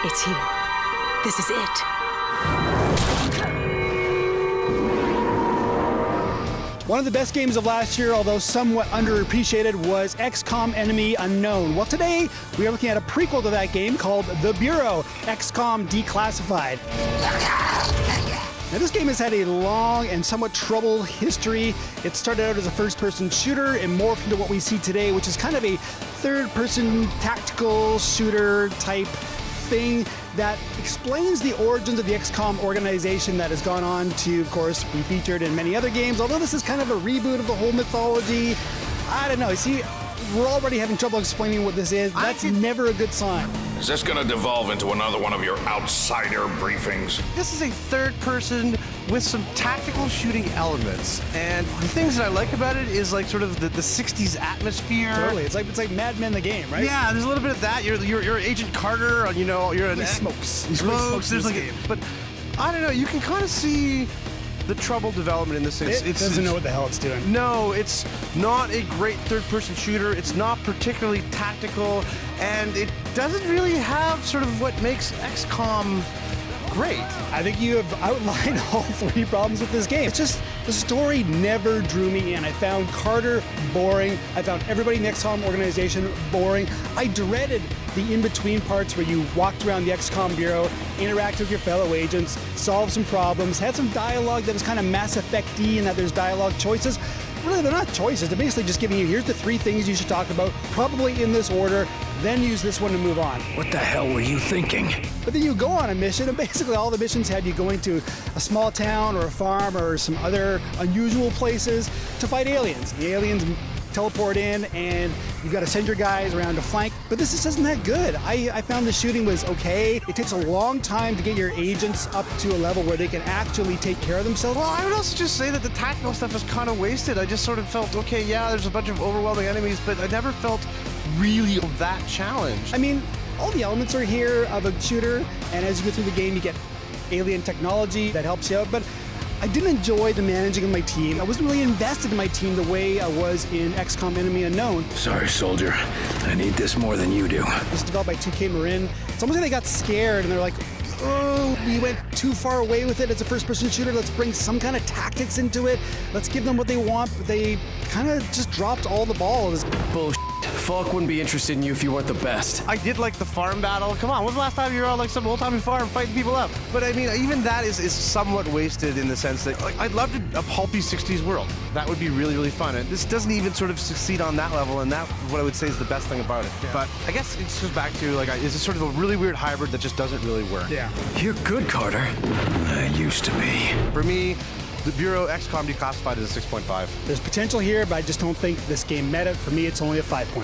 It's here. This is it. One of the best games of last year, although somewhat underappreciated, was XCOM Enemy Unknown. Well, today we are looking at a prequel to that game called The Bureau, XCOM Declassified. Now, this game has had a long and somewhat troubled history. It started out as a first-person shooter and morphed into what we see today, which is kind of a third-person tactical shooter type thing that explains the origins of the XCOM organization that has gone on to, of course, be featured in many other games. Although this is kind of a reboot of the whole mythology, I don't know. See, we're already having trouble explaining what this is. That's never a good sign. Is this going to devolve into another one of your outsider briefings? This is a third person with some tactical shooting elements. And the things that I like about it is like sort of the 60s atmosphere. Totally. It's like Mad Men the game, right? Yeah, there's a little bit of that. You're Agent Carter, you know, you're an smokes. He smokes. There's like game. But I don't know, you can kind of see the troubled development in this thing. It doesn't know what the hell it's doing. No, it's not a great third-person shooter. It's not particularly tactical, and it doesn't really have sort of what makes XCOM great. I think you have outlined all three problems with this game. It's just the story never drew me in. I found Carter boring. I found everybody in the XCOM organization boring. I dreaded the in-between parts where you walked around the XCOM Bureau, interacted with your fellow agents, solved some problems, had some dialogue that was kind of Mass Effect-y in that there's dialogue choices. Really, they're not choices. They're basically just giving you, here's the three things you should talk about, probably in this order, then use this one to move on. What the hell were you thinking? But then you go on a mission, and basically all the missions had you going to a small town or a farm or some other unusual places to fight aliens. The aliens teleport in, and you've got to send your guys around to flank. But this just isn't that good. I found the shooting was okay. It takes a long time to get your agents up to a level where they can actually take care of themselves. Well, I would also just say that the tactical stuff is kind of wasted. I just sort of felt, okay, yeah, there's a bunch of overwhelming enemies, but I never felt really that challenge. I mean, all the elements are here of a shooter, and as you go through the game, you get alien technology that helps you out, but I didn't enjoy the managing of my team. I wasn't really invested in my team the way I was in XCOM Enemy Unknown. Sorry, soldier. I need this more than you do. This is developed by 2K Marin. It's almost like they got scared and they're like, oh, we went too far away with it as a first-person shooter. Let's bring some kind of tactics into it. Let's give them what they want. But they kind of just dropped all the balls. Bullshit. Falk wouldn't be interested in you if you weren't the best. I did like the farm battle. Come on, when's the last time you were on like some old-timey farm fighting people up? But I mean, even that is somewhat wasted in the sense that like, I'd love a pulpy 60s world. That would be really, really fun. And this doesn't even sort of succeed on that level, and that's what I would say is the best thing about it. Yeah. But I guess it goes back to, like, it's sort of a really weird hybrid that just doesn't really work. Yeah. You're good, Carter. I used to be. For me, the Bureau XCOM Declassified is a 6.5. There's potential here, but I just don't think this game met it. For me, it's only a 5.5.